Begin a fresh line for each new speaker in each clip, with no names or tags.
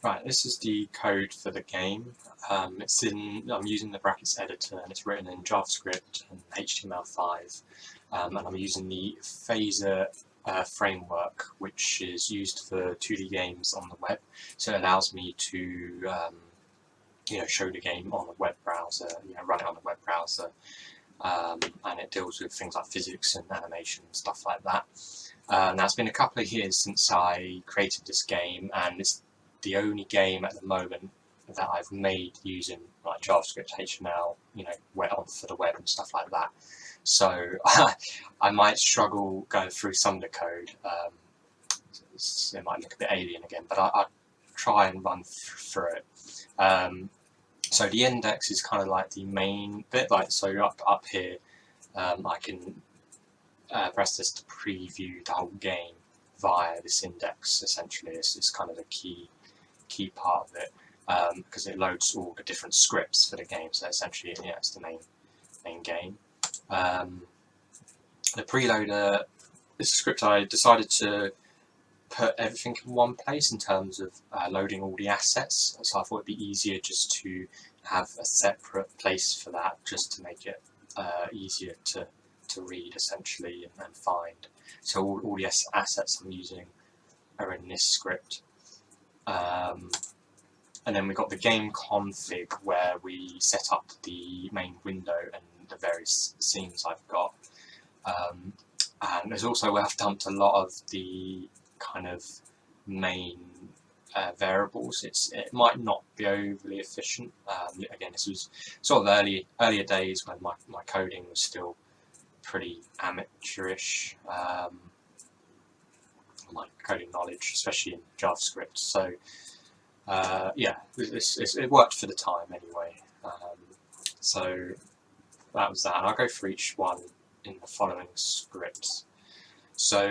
Right, this is the code for the game. I'm using the brackets editor, and it's written in JavaScript and HTML5, and I'm using the phaser framework, which is used for 2D games on the web. So it allows me to show the game on a web browser, run it on a web browser, and it deals with things like physics and animation and stuff like that. Now it's been a couple of years since I created this game, and it's the only game at the moment that I've made using like JavaScript, HTML, for the web and stuff like that. So I might struggle going through some of the code. It might look a bit alien again, but I'll try and run through it. So the index is kind of like the main bit. So up here, I can press this to preview the whole game via this index. Essentially, it's kind of the key part of it, because it loads all the different scripts for the game. So essentially, it's the main game. The preloader is a script I decided to put everything in one place in terms of loading all the assets. So I thought it'd be easier just to have a separate place for that, just to make it easier to read essentially and find. So all the assets I'm using are in this script. And then we've got the game config, where we set up the main window and the various scenes I've got. And there's also where I've dumped a lot of the kind of main variables. It might not be overly efficient. Again, this was sort of earlier days when my coding was still pretty amateurish, my coding knowledge, especially in JavaScript. So it worked for the time anyway. So that was that. And I'll go through each one in the following scripts. So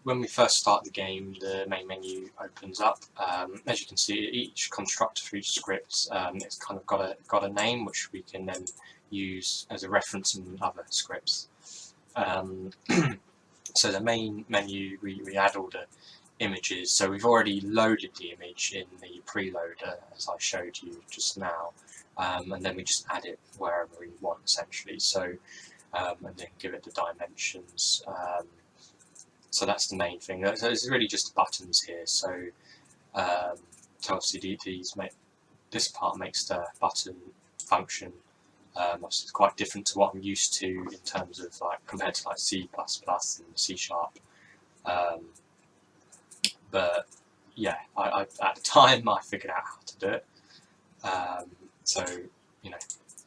when we first start the game, the main menu opens up. As you can see, each constructor for each script, it's kind of got a name which we can then use as a reference in other scripts. So the main menu, we add all the images. So we've already loaded the image in the preloader, as I showed you just now, and then we just add it wherever we want essentially. So and then give it the dimensions. So that's the main thing. So it's really just buttons here. So obviously this part makes the button function. Obviously it's quite different to what I'm used to in terms of compared to C++ and C#. But yeah, I at the time I figured out how to do it. So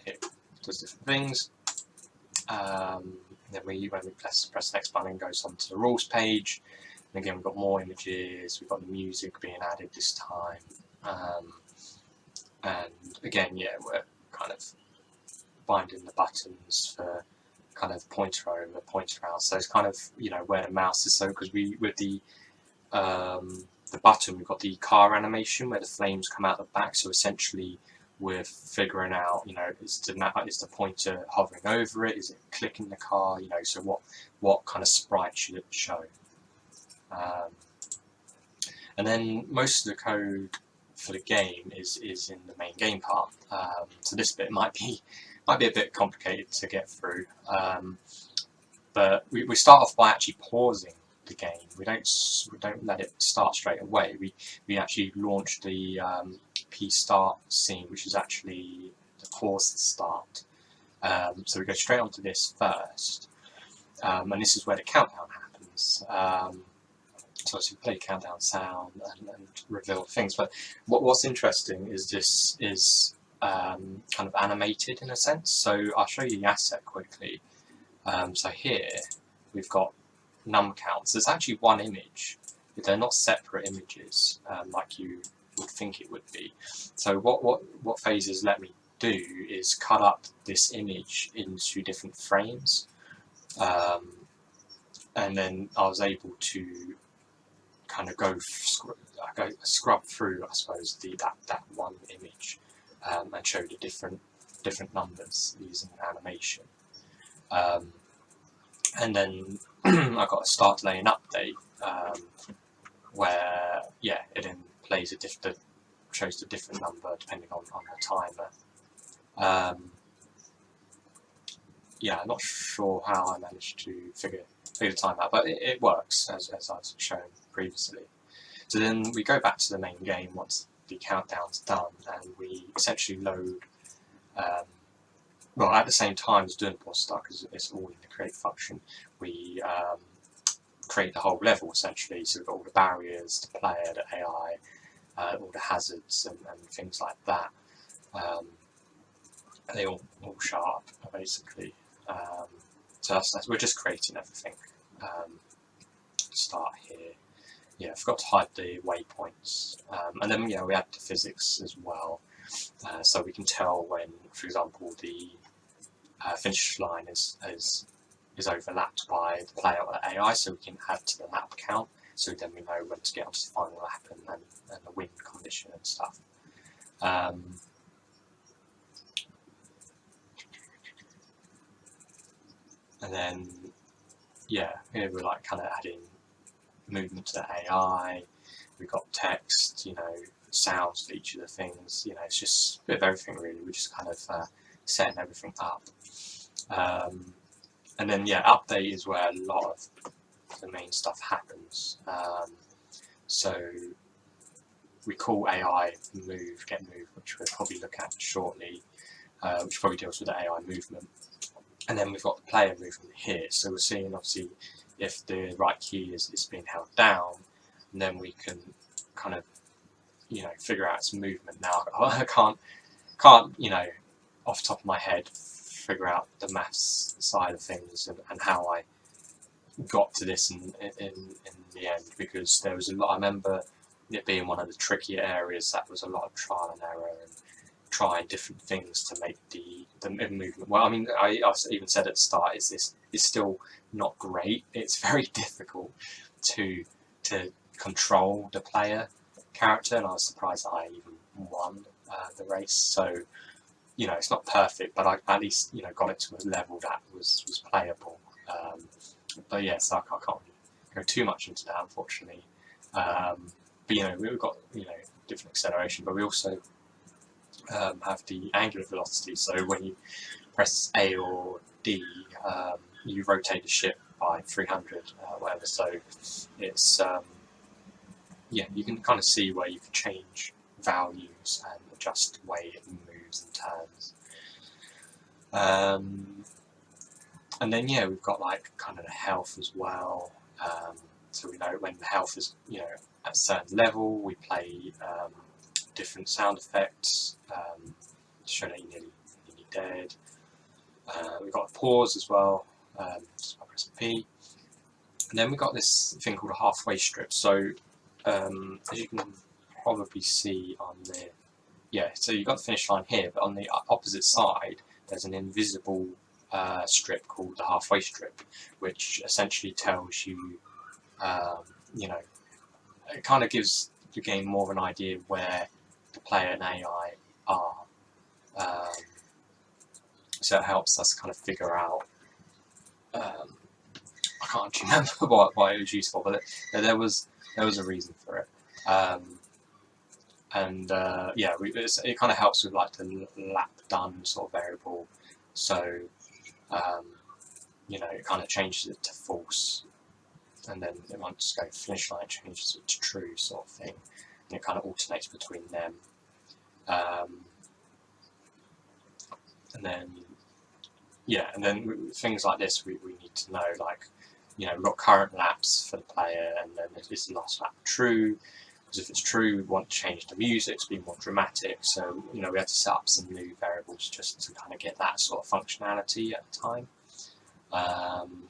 it does different things. Then when we press the next button, it goes on to the rules page. And again, we've got more images. We've got the music being added this time. And again, we're kind of binding the buttons for kind of pointer over, pointer out. So it's kind of where the mouse is. So because with the button, we've got the car animation where the flames come out the back. So essentially, we're figuring out, is the pointer hovering over it? Is it clicking the car? So what kind of sprite should it show? And then most of the code for the game is in the main game part. So this bit might be a bit complicated to get through. But we start off by actually pausing the game. We don't let it start straight away. We actually launch the p-start scene, which is actually the pause start. So we go straight onto this first, and this is where the countdown happens. So we play countdown sound and reveal things. But what's interesting is this is kind of animated in a sense. So I'll show you the asset quickly. So here we've got num counts. There's actually one image, but they're not separate images like you would think it would be. So what phases let me do is cut up this image into different frames, and then I was able to kind of go scrub through, I suppose, that one image and show the different numbers using animation. And then I got a start delay and update, where it then plays the chose a different number depending on the timer. Yeah, I'm not sure how I managed to figure the time out, but it works as I've shown previously. So then we go back to the main game once the countdown's done, and we essentially load. Well, at the same time as doing the boss start, because it's all in the create function, we create the whole level essentially. So we've got all the barriers, the player, the AI, all the hazards and things like that. They all show up basically. So that's we're just creating everything. Start here. Yeah, I forgot to hide the waypoints, and then we add the physics as well, so we can tell when, for example, the finish line is overlapped by the player or the AI, so we can add to the lap count, so then we know when to get onto the final lap and the win condition and stuff. And then, yeah, here we're like kind of adding movement to the AI. We've got text, sounds for each of the things. It's just a bit of everything really. We're just kind of setting everything up. And then, yeah, update is where a lot of the main stuff happens. So we call AI move, get move, which we'll probably look at shortly, which probably deals with the AI movement. And then we've got the player movement here. So we're seeing obviously if the right key is being held down, and then we can kind of figure out its movement. Now I can't off the top of my head figure out the maths side of things and how I got to this in the end, because there was a lot. I remember it being one of the trickier areas. That was a lot of trial and error and trying different things to make the movement. Well, I mean, I even said at the start, it's still not great. It's very difficult to control the player character, and I was surprised that I even won the race. So it's not perfect, but I at least got it to a level that was playable. But yeah, so I can't go too much into that, unfortunately. But we've got different acceleration, but we also have the angular velocity. So when you press A or D, you rotate the ship by 300, whatever. So it's you can kind of see where you can change values and adjust the way it moves and turns. And then we've got like kind of the health as well. So we know when the health is at a certain level, we play different sound effects to show that you're nearly dead. We've got a pause as well, just by pressing P. And then we've got this thing called a halfway strip. So as you can probably see on the so you've got the finish line here, but on the opposite side there's an invisible strip called the halfway strip, which essentially tells you, it kind of gives the game more of an idea of where the player and AI are. So it helps us kind of figure out. I can't actually remember why it was useful, but there was a reason for it. It kind of helps with like the lap done sort of variable. So it kind of changes it to false, and then it might just go finish line, changes it to true sort of thing, and it kind of alternates between them. And then things like this we need to know, like we've got current laps for the player, and then is the last lap true? Because if it's true, we want to change the music to be more dramatic. So we have to set up some new variables just to kind of get that sort of functionality at the time. And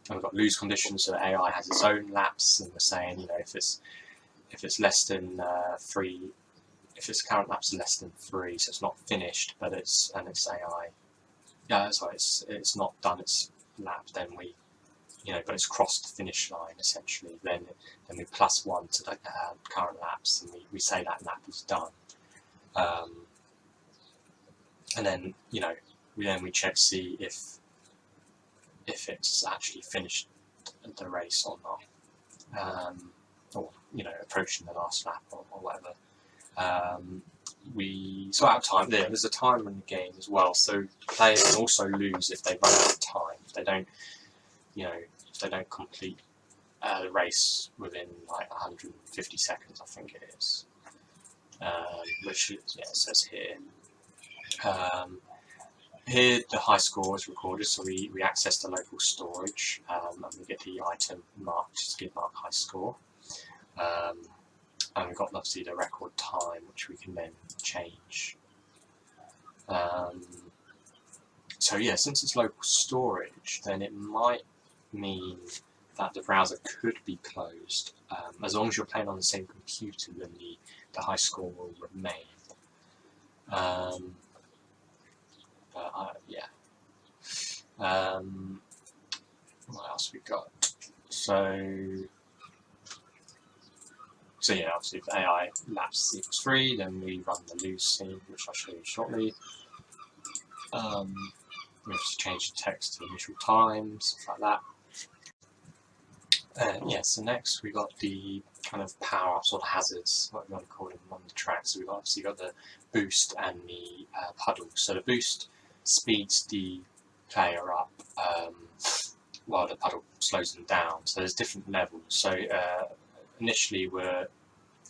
we've got lose conditions, so the AI has its own laps, and we're saying if it's less than 3, if its current laps are less than 3, so it's not finished, but it's AI. It's not done its lap, then we but it's crossed the finish line essentially. Then we +1 to the current laps, and we say that lap is done. And then we check to see if it's actually finished the race or not, or approaching the last lap or whatever. we sort out time. There's a timer in the game as well, so players can also lose if they run out of time. If they don't, if they don't complete the race within like 150 seconds, I think it is. Which is, it says here. Here the high score is recorded, so we access the local storage and we get the item marked, skid mark high score. And we've got obviously the record time, which we can then change. So yeah, since it's local storage, then it might mean that the browser could be closed. As long as you're playing on the same computer, then the high score will remain. Yeah. What else we got? So yeah, obviously if the AI lapse equals 3, then we run the lose scene, which I'll show you shortly. We have to change the text to initial time, stuff like that. Yeah, so next we got the kind of power-ups or the hazards, what we want to call them, on the track. So we've obviously got the boost and the puddle. So the boost speeds the player up while the puddle slows them down. So there's different levels. So initially we're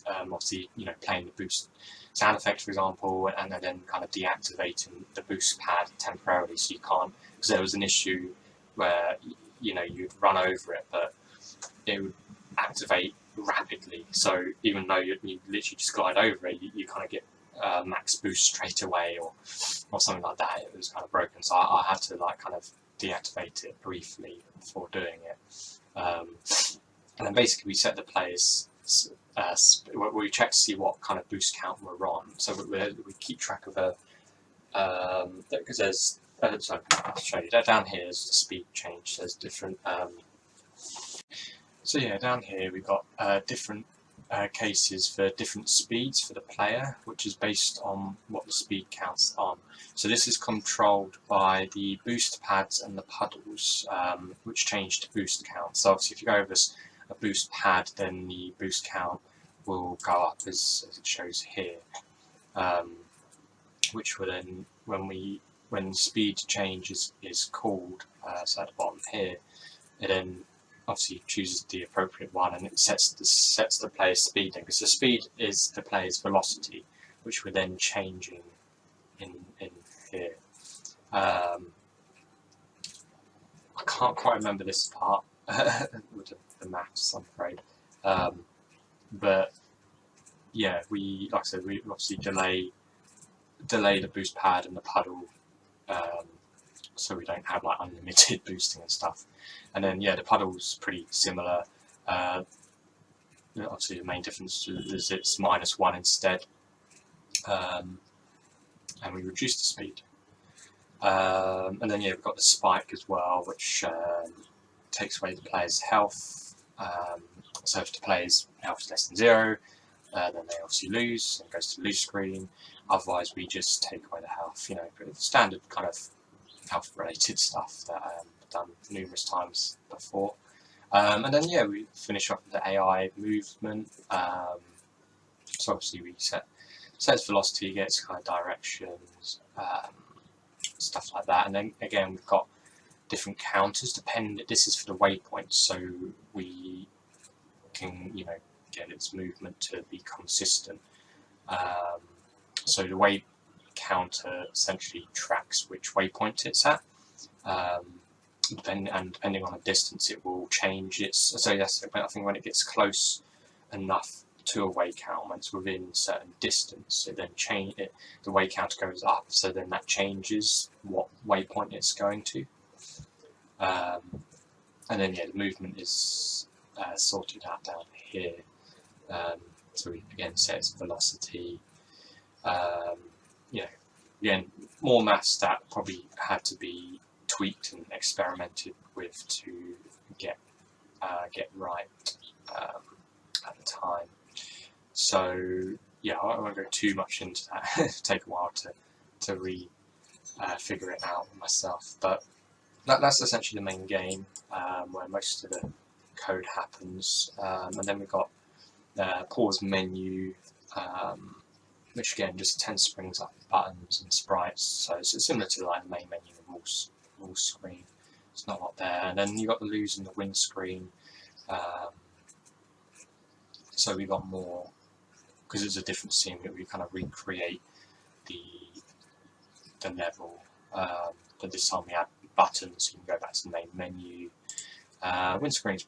obviously playing the boost sound effect, for example, and then kind of deactivating the boost pad temporarily, so you can't, because there was an issue where you'd run over it, but it would activate rapidly. So even though you literally just glide over it, you kind of get max boost straight away, or something like that. It was kind of broken, so I had to kind of deactivate it briefly before doing it. And then basically we set the players. We check to see what kind of boost count we're on. So we keep track of because there's. Sorry, I'll show you. Down here is the speed change. There's different. So yeah, down here we've got different cases for different speeds for the player, which is based on what the speed counts on. So this is controlled by the boost pads and the puddles, which change to boost count. So obviously if you go over a boost pad, then the boost count will go up as it shows here, which will then, when speed change is called, so at the bottom here, it then obviously chooses the appropriate one, and it sets the player's speed then, because the speed is the player's velocity, which we're then changing in here. I can't quite remember this part with the maths, I'm afraid. But yeah, like I said, we obviously delay the boost pad and the puddle, so we don't have unlimited boosting and stuff. And then yeah, the puddle's pretty similar. Obviously the main difference is it's -1 instead, and we reduce the speed. And then yeah, we've got the spike as well, which takes away the player's health. So if the player's health is less than 0, then they obviously lose, and it goes to lose screen. Otherwise we just take away the health, standard kind of health related stuff that I've done numerous times before. And then yeah, we finish up with the AI movement. So obviously we set its velocity, gets kind of directions, stuff like that. And then again we've got different counters this is for the waypoints, so we can get its movement to be consistent. So the way counter essentially tracks which waypoint it's at, depending on the distance it will change its. So yes, I think when it gets close enough to a way count, when it's within a certain distance, it then the way counter goes up, so then that changes what waypoint it's going to. And then yeah, the movement is sorted out down here. So we again set its velocity. Again, more maths that probably had to be tweaked and experimented with to get right at the time. So yeah, I won't go too much into that. It'll take a while to figure it out myself, but that's essentially the main game, where most of the code happens. And then we've got the pause menu, which again just tends to brings up buttons and sprites. So it's similar to like the main menu and wall screen. It's not a lot there. And then you got the lose and the win screen. So we got more, because it's a different scene, that we kind of recreate the level. But this time we had buttons, so you can go back to the main menu. Win screen's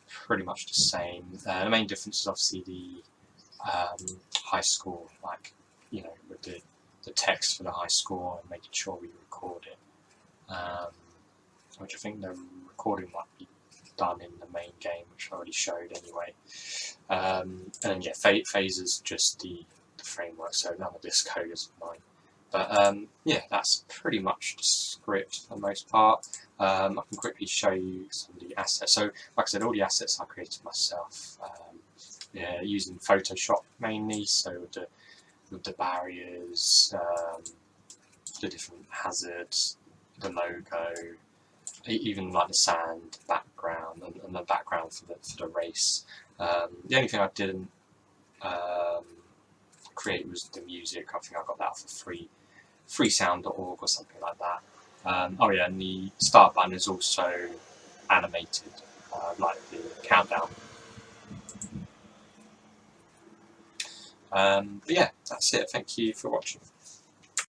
pretty much the same. The main difference is obviously the high score, like, you know, with the text for the high score and making sure we record it, which I think the recording might be done in the main game, which I already showed anyway. And then yeah, phasers just the framework, so none of this code is mine. But yeah, that's pretty much the script for the most part. I can quickly show you some of the assets. So, like I said, all the assets I created myself, yeah, using Photoshop mainly. So with the barriers, the different hazards, the logo, even like the sand background and the background for the race. The only thing I didn't create was the music. I think I got that for freesound.org or something like that. Oh yeah, and the start button is also animated, like the countdown. But yeah, that's it. Thank you for watching.